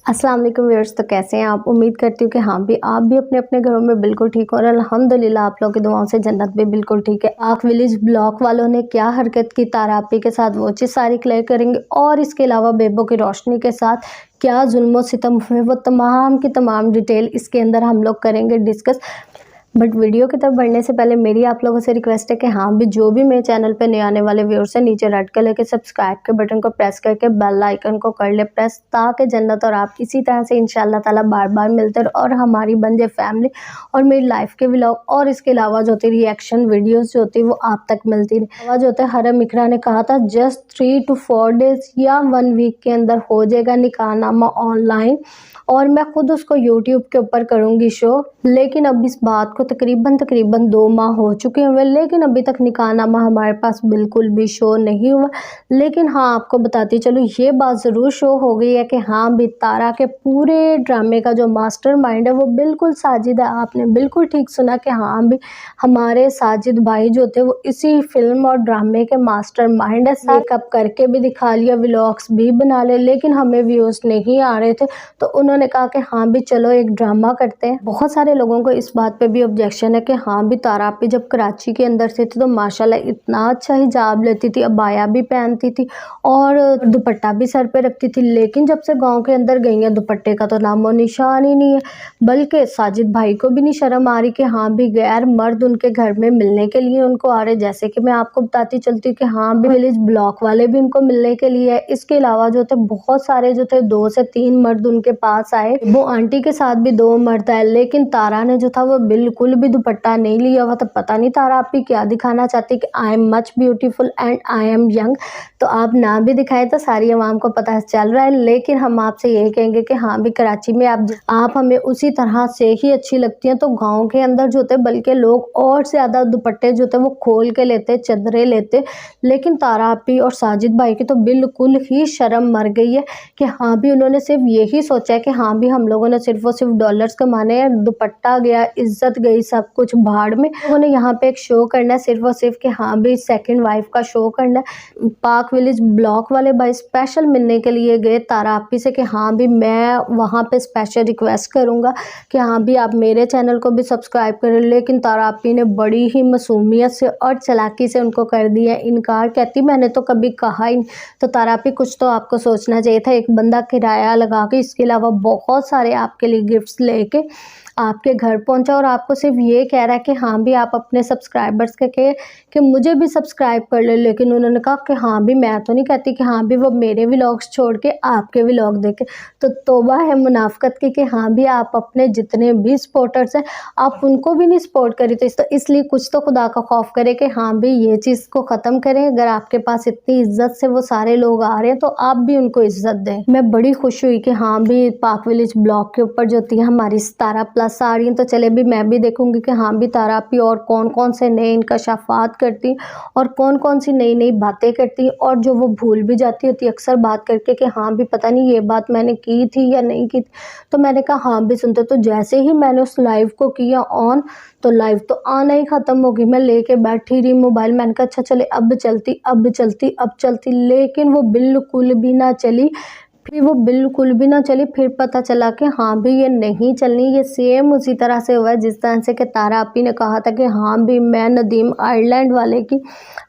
अस्सलाम वालेकुम व्यूअर्स। तो कैसे हैं आप? उम्मीद करती हूँ कि हाँ भी आप भी अपने अपने घरों में बिल्कुल ठीक हो और अल्हम्दुलिल्लाह आप लोगों की दुआओं से जन्नत भी बिल्कुल ठीक है। आक विलेज ब्लॉक वालों ने क्या हरकत की तारा आपी के साथ वो चीज़ सारी क्लियर करेंगे और इसके अलावा बेबो की रोशनी के साथ क्या जुल्म सितम हुए वो तमाम की तमाम डिटेल इसके अंदर हम लोग करेंगे डिस्कस। बट वीडियो की तरफ बढ़ने से पहले मेरी आप लोगों से रिक्वेस्ट है कि हाँ भी जो भी मेरे चैनल पे नए आने वाले व्यूअर्स हैं नीचे रेड कलर के सब्सक्राइब के बटन को प्रेस करके बेल आइकन को कर ले प्रेस, ताकि जन्नत और आप इसी तरह से इंशाल्लाह ताला बार बार मिलते रहो और हमारी बन जाए फैमिली और मेरी लाइफ के व्लॉग और इसके अलावा जो होती रिएक्शन वीडियोज़ जो होती वो आप तक मिलती रही। जो होता है हरम इकरा ने कहा था जस्ट 3 to 4 डेज़ या 1 वीक के अंदर हो जाएगा निकाहनामा ऑनलाइन और मैं खुद उसको यूट्यूब के ऊपर करूँगी शो। लेकिन अब इस बात को तकरीबन 2 माह हो चुके हुए, लेकिन अभी तक निकाहनामा हमारे पास बिल्कुल भी शो नहीं हुआ। लेकिन हाँ आपको बताती चलो ये बात ज़रूर शो हो गई है कि हाँ भी तारा के पूरे ड्रामे का जो मास्टरमाइंड है वो बिल्कुल साजिद है। आपने बिल्कुल ठीक सुना कि हाँ भी हमारे साजिद भाई जो थे वो इसी फिल्म और ड्रामे के मास्टरमाइंड है। मेकअप करके भी दिखा लिया, व्लॉग्स भी बना ले, लेकिन हमें व्यूज़ नहीं आ रहे थे तो उन्होंने कहा कि हाँ भी चलो एक ड्रामा करते हैं। बहुत सारे लोगों को इस बात पे भी ऑब्जेक्शन है कि हाँ भी तारा आपी जब कराची के अंदर से थी तो माशाल्लाह इतना अच्छा हिजाब लेती थी, अबाया भी पहनती थी और दुपट्टा भी सर पे रखती थी। लेकिन जब से गांव के अंदर गई है दुपट्टे का तो नामो निशान ही नहीं है। बल्कि साजिद भाई को भी नहीं शर्म आ रही कि हाँ भी गैर मर्द उनके घर में मिलने के लिए उनको आ रहे। जैसे कि मैं आपको बताती चलती हूँ कि हाँ भी विलेज ब्लॉक वाले भी उनको मिलने के लिए है। इसके अलावा जो थे बहुत सारे जो थे 2 से 3 मर्द उनके पास आए, वो आंटी के साथ भी 2 मर्द आए। लेकिन तारा ने जो था वो बिल्कुल भी दुपट्टा नहीं लिया हुआ। तो पता नहीं तारा आपी क्या दिखाना चाहती कि I am much beautiful and I am young. तो आप ना भी दिखाए तो सारी आवाम को पता चल रहा है। लेकिन हम आपसे यही कहेंगे कि हाँ भी कराची में आप हमें उसी तरह से ही अच्छी लगती हैं। तो गाँव के अंदर जो थे बल्कि लोग और ज़्यादा दुपट्टे जो थे वो खोल के लेते, चदरे लेते। लेकिन तारा आपी और साजिद भाई की तो बिल्कुल ही शर्म मर गई है कि हाँ भी उन्होंने सिर्फ यही सोचा है कि हाँ भी हम लोगों ने सिर्फ और सिर्फ डॉलर्स कमाने हैं, दुपट्टा गया, इज्जत गई, सब कुछ भाड़ में। लोगों ने यहाँ पे एक शो करना है सिर्फ और सिर्फ कि हाँ भी सेकंड वाइफ का शो करना है। पाक विलेज ब्लॉक वाले भाई स्पेशल मिलने के लिए गए तारा आपी से कि हाँ भी मैं वहाँ पे स्पेशल रिक्वेस्ट करूँगा कि हाँ भी आप मेरे चैनल को भी सब्सक्राइब करें। लेकिन तारा आपी ने बड़ी ही मासूमियत से और चालाकी से उनको कर दिया इनकार। कहती मैंने तो कभी कहा ही नहीं। तो तारा आपी कुछ तो आपको सोचना चाहिए था। एक बंदा किराया लगा के इसके अलावा बहुत सारे आपके लिए गिफ्ट्स लेके आपके घर पहुंचा और आपको सिर्फ ये कह रहा है कि हाँ भी आप अपने सब्सक्राइबर्स के कहे कि मुझे भी सब्सक्राइब कर ले। लेकिन उन्होंने कहा कि हाँ भी मैं तो नहीं कहती कि हाँ भी वो मेरे व्लॉग्स छोड़ के आपके व्लॉग देखे। तो तौबा है मुनाफकत की कि हाँ भी आप अपने जितने भी सपोर्टर्स हैं आप उनको भी नहीं सपोर्ट करी। तो इसलिए कुछ तो खुदा का खौफ करे कि हाँ भी ये चीज़ को ख़त्म करें। अगर आपके पास इतनी इज्जत से वो सारे लोग आ रहे हैं तो आप भी उनको इज्जत दें। मैं बड़ी खुश हुई कि हाँ भी पाक विलेज ब्लॉग के ऊपर जो होती है हमारी तारा प्लस आ रही हैं। तो चले भी मैं भी देखूंगी कि हाँ भी तारा आपी और कौन कौन से नए इंकशाफात करती और कौन कौन सी नई नई बातें करती और जो वो भूल भी जाती होती अक्सर बात करके कि हाँ भी पता नहीं ये बात मैंने की थी या नहीं की थी। तो मैंने कहा हाँ भी सुनते। तो जैसे ही मैंने उस लाइव को किया ऑन तो लाइव तो आना ही ख़त्म हो गई। मैं लेके बैठी रही मोबाइल। मैंने कहा अच्छा चले अब चलती लेकिन वो बिल्कुल भी ना चली। फिर पता चला कि हाँ भी ये नहीं चलनी। ये सेम उसी तरह से हुआ जिस तरह से कि तारा आपी ने कहा था कि हाँ भी मैं नदीम आयरलैंड वाले की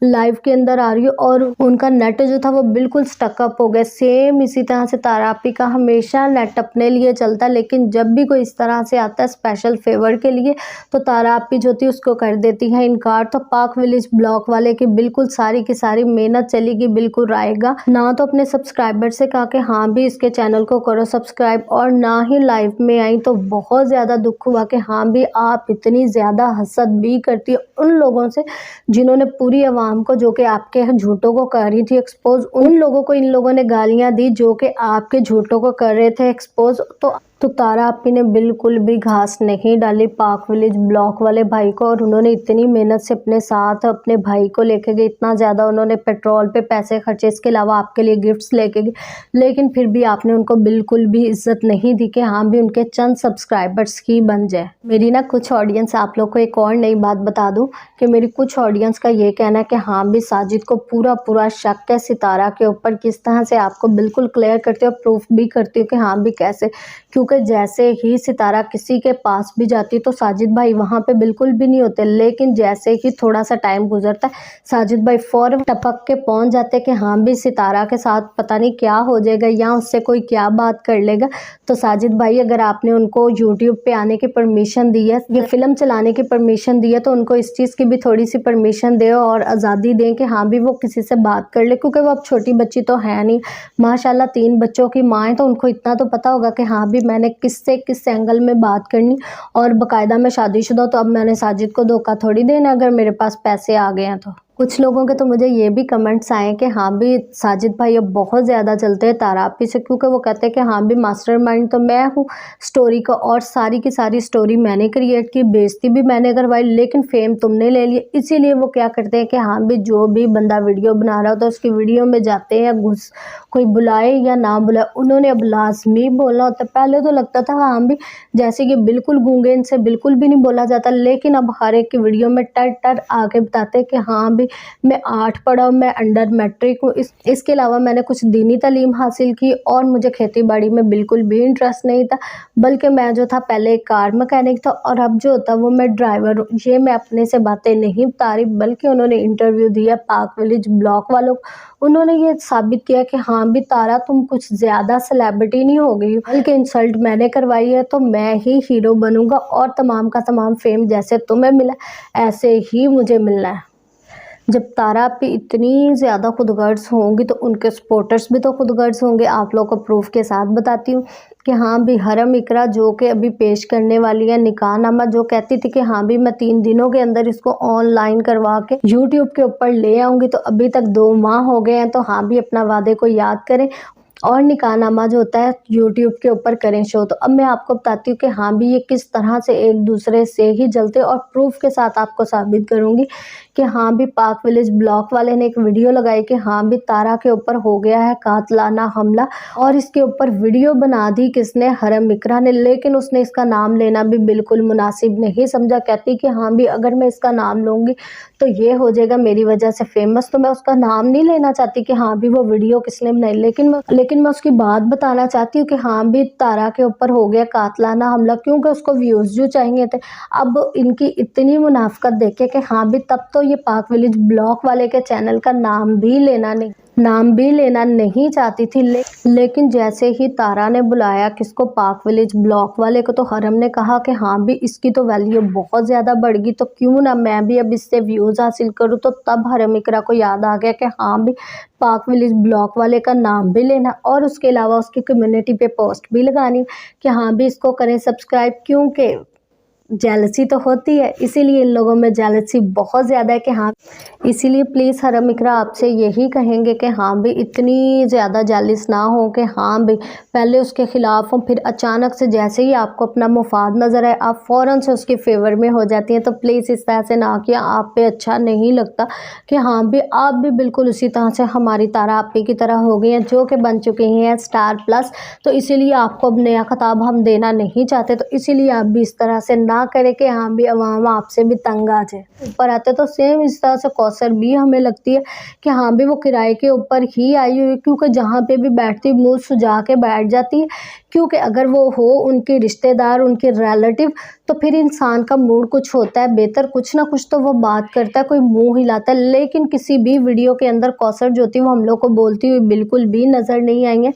लाइव के अंदर आ रही हूँ और उनका नेट जो था वो बिल्कुल स्टकअप हो गया। सेम इसी तरह से तारा आपी का हमेशा नेट अपने लिए चलता है, लेकिन जब भी कोई इस तरह से आता है स्पेशल फेवर के लिए तो तारा आपी जो थी उसको कर देती है इनकार। तो पाक विलेज ब्लॉक वाले की बिल्कुल सारी की सारी मेहनत चलेगी, बिल्कुल आएगा ना। तो अपने सब्सक्राइबर से कहा कि हाँ भी इसके चैनल को करो सब्सक्राइब और ना ही लाइव में आई। तो बहुत ज़्यादा दुख हुआ कि हाँ भी आप इतनी ज़्यादा हसद भी करती है उन लोगों से जिन्होंने पूरी आवाम को जो कि आपके झूठों को कर रही थी एक्सपोज। उन लोगों को इन लोगों ने गालियां दी जो कि आपके झूठों को कर रहे थे एक्सपोज। तो तो तारा आपी ने बिल्कुल भी घास नहीं डाली पाक विलेज ब्लॉक वाले भाई को, और उन्होंने इतनी मेहनत से अपने साथ अपने भाई को लेके गए, इतना ज़्यादा उन्होंने पेट्रोल पे पैसे खर्चे, इसके अलावा आपके लिए गिफ्ट्स लेके गए, लेकिन फिर भी आपने उनको बिल्कुल भी इज्जत नहीं दी कि हाँ भी उनके चंद सब्सक्राइबर्स ही बन जाए। मेरी ना कुछ ऑडियंस, आप लोग को एक और नई बात बता दूं कि मेरी कुछ ऑडियंस का ये कहना है कि हाँ भी साजिद को पूरा शक है सितारा के ऊपर। किस तरह से आपको बिल्कुल क्लियर करती हूँ, प्रूफ भी करती हूँ कि हाँ भी कैसे, क्योंकि जैसे ही सितारा किसी के पास भी जाती तो साजिद भाई वहाँ पे बिल्कुल भी नहीं होते, लेकिन जैसे ही थोड़ा सा टाइम गुजरता है साजिद भाई फौरन टपक के पहुँच जाते कि हाँ भी सितारा के साथ पता नहीं क्या हो जाएगा या उससे कोई क्या बात कर लेगा। तो साजिद भाई, अगर आपने उनको यूट्यूब पे आने की परमिशन दी है या फिल्म चलाने की परमिशन दी है तो उनको इस चीज़ की भी थोड़ी सी परमिशन दे और आज़ादी दें कि हाँ भी वो किसी से बात कर ले, क्योंकि वो अब छोटी बच्ची तो है नहीं, माशाल्लाह 3 बच्चों की माँ है, तो उनको इतना तो पता होगा कि हाँ भी मैंने किससे किस एंगल में बात करनी। और बाकायदा मैं शादीशुदा, तो अब मैंने साजिद को धोखा थोड़ी देना अगर मेरे पास पैसे आ गए हैं तो। कुछ लोगों के तो मुझे ये भी कमेंट्स आए कि हाँ भी साजिद भाई अब बहुत ज़्यादा चलते हैं तारा आपी से, क्योंकि वो कहते हैं कि हाँ भी मास्टरमाइंड तो मैं हूँ स्टोरी का, और सारी की सारी स्टोरी मैंने क्रिएट की, बेइज्जती भी मैंने करवाई, लेकिन फेम तुमने ले लिया। इसीलिए वो क्या करते हैं कि हाँ भी जो भी बंदा वीडियो बना रहा होता है उसकी वीडियो में जाते हैं, घुस कोई बुलाए या ना बुलाए उन्होंने अब लाजमी बोलना होता है। पहले तो लगता था हाँ भी जैसे कि बिल्कुल गूंगे, इनसे बिल्कुल भी नहीं बोला जाता, लेकिन अब हर एक की वीडियो में टर आके बताते हैं कि हाँ भी मैं 8 पढ़ा हूँ, मैं अंडर मैट्रिक हूँ, इसके अलावा मैंने कुछ दीनी तालीम हासिल की और मुझे खेती बाड़ी में बिल्कुल भी इंटरेस्ट नहीं था, बल्कि मैं जो था पहले एक कार मैकेनिक था और अब जो होता वो मैं ड्राइवर हूँ। ये मैं अपने से बातें नहीं बता रही, बल्कि उन्होंने इंटरव्यू दिया पाक विलेज ब्लॉक वालों को, उन्होंने ये साबित किया कि हाँ भी तारा तुम कुछ ज़्यादा सेलिब्रिटी नहीं हो गई, बल्कि इंसल्ट मैंने करवाई है तो मैं ही हीरो बनूंगा और तमाम का तमाम फेम जैसे तुम्हें मिला ऐसे ही मुझे मिलना है। जब तारा पे इतनी ज़्यादा खुदगर्ज होंगी तो उनके सपोर्टर्स भी तो खुदगर्ज होंगे। आप लोग को प्रूफ के साथ बताती हूँ कि हाँ भी हरम इकरा जो कि अभी पेश करने वाली है निकाहनामा, जो कहती थी कि हाँ भी मैं 3 दिनों के अंदर इसको ऑनलाइन करवा के यूट्यूब के ऊपर ले आऊँगी, तो अभी तक 2 माह हो गए हैं। तो हाँ भी अपना वादे को याद करें और निकाहनामा जो होता है यूट्यूब के ऊपर करें शो। तो अब मैं आपको बताती हूँ कि हाँ भी ये किस तरह से एक दूसरे से ही जलते, और प्रूफ के साथ आपको साबित करूँगी कि हाँ भी पाक विलेज ब्लॉक वाले ने एक वीडियो लगाई कि हाँ भी तारा के ऊपर हो गया है कातलाना हमला, और इसके ऊपर वीडियो बना दी किसने, हरम इकरा ने, लेकिन उसने इसका नाम लेना भी बिल्कुल मुनासिब नहीं समझा। कहती कि हाँ भी अगर मैं इसका नाम लूँगी तो ये हो जाएगा मेरी वजह से फेमस, तो मैं उसका नाम नहीं लेना चाहती कि हाँ भी वो वीडियो किसने बनाई, लेकिन मैं उसकी बात बताना चाहती हूँ कि हाँ भी तारा के ऊपर हो गया कातलाना हमला, क्योंकि उसको व्यूज़ जो चाहिए थे। अब इनकी इतनी मुनाफकत देखे कि हाँ भी तब तो ये पाक विलेज ब्लॉक वाले के चैनल का नाम भी लेना नहीं चाहती थी, लेकिन जैसे ही तारा ने बुलाया किसको, पाक विलेज ब्लॉक वाले को, तो हरम ने कहा कि हाँ भी इसकी तो वैल्यू बहुत ज़्यादा बढ़ गई, तो क्यों ना मैं भी अब इससे व्यूज़ हासिल करूँ। तो तब हरम इकरा को याद आ गया कि हाँ भी पाक विलेज ब्लॉक वाले का नाम भी लेना और उसके अलावा उसकी कम्युनिटी पे पोस्ट भी लगानी कि हाँ भी इसको करें सब्सक्राइब, क्योंकि जेलसी तो होती है, इसीलिए इन लोगों में जेलसी बहुत ज़्यादा है कि हाँ, इसीलिए प्लीज़ हरम इकरा आपसे यही कहेंगे कि हाँ भी इतनी ज़्यादा जेलिस ना हो कि हाँ भी पहले उसके ख़िलाफ़ हो, फिर अचानक से जैसे ही आपको अपना मुफाद नज़र आए आप फ़ौरन से उसके फेवर में हो जाती हैं। तो प्लीज़ इस तरह से ना किया, आप पे अच्छा नहीं लगता कि हाँ भी आप भी बिल्कुल उसी तरह से हमारी तारा आपी की तरह हो गई हैं जो कि बन चुकी हैं स्टार प्लस। तो इसीलिए आपको अब नया खिताब हम देना नहीं चाहते, तो इसीलिए आप भी इस तरह से ना करे कि हाँ भी अवाम आपसे भी तंग आ जाए। ऊपर आते तो सेम इस तरह से कौसर भी हमें लगती है कि हाँ भी वो किराए के ऊपर ही आई हुई, क्योंकि जहाँ पे भी बैठती मुँह सुजा के बैठ जाती है, क्योंकि अगर वो हो उनके रिश्तेदार उनके रिलेटिव तो फिर इंसान का मूड कुछ होता है बेहतर, कुछ ना कुछ तो वो बात करता है, कोई मुंह हिलाता है। लेकिन किसी भी वीडियो के अंदर कौसर जो होती है वो हम लोग को बोलती हुई बिल्कुल भी नज़र नहीं आई है।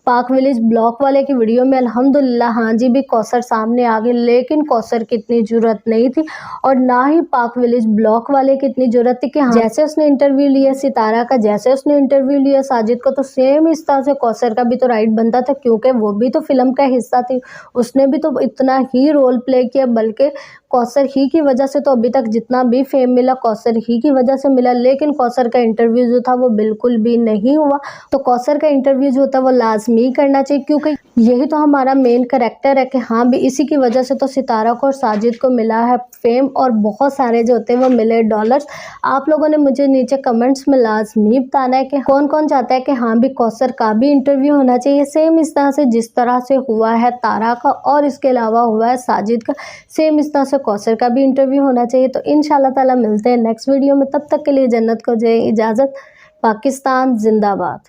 पाक विलेज ब्लॉक वाले की वीडियो में अल्हम्दुलिल्लाह हाँ जी भी कौसर सामने आ गई, लेकिन कौसर की इतनी ज़रूरत नहीं थी और ना ही पाक विलेज ब्लॉक वाले की इतनी ज़रूरत थी कि हाँ जैसे उसने इंटरव्यू लिया सितारा का, जैसे उसने इंटरव्यू लिया साजिद को, तो सेम इस तरह से कौसर का भी तो राइट बनता था, क्योंकि वो भी तो फिल्म का हिस्सा थी, उसने भी तो इतना ही रोल प्ले किया। बल्कि कौसर ही की वजह से, तो अभी तक जितना भी फेम मिला कौसर ही की वजह से मिला, लेकिन कौसर का इंटरव्यू जो था वो बिल्कुल भी नहीं हुआ। तो कौसर का इंटरव्यू जो होता है वो लाजमी करना चाहिए, क्योंकि यही तो हमारा मेन करैक्टर है कि हाँ भी इसी की वजह से तो सितारा को और साजिद को मिला है फेम, और बहुत सारे जो होते हैं वो मिले डॉलर्स। आप लोगों ने मुझे नीचे कमेंट्स में लाजमी बताना है कि कौन कौन चाहता है कि हाँ भी कौसर का भी इंटरव्यू होना चाहिए, सेम इस तरह से जिस तरह से हुआ है तारा का और इसके अलावा हुआ है साजिद का, सेम इस तरह से कौसर का भी इंटरव्यू होना चाहिए। तो इंशाल्लाह ताला मिलते हैं नेक्स्ट वीडियो में, तब तक के लिए जन्नत को दे इजाज़त। पाकिस्तान जिंदाबाद।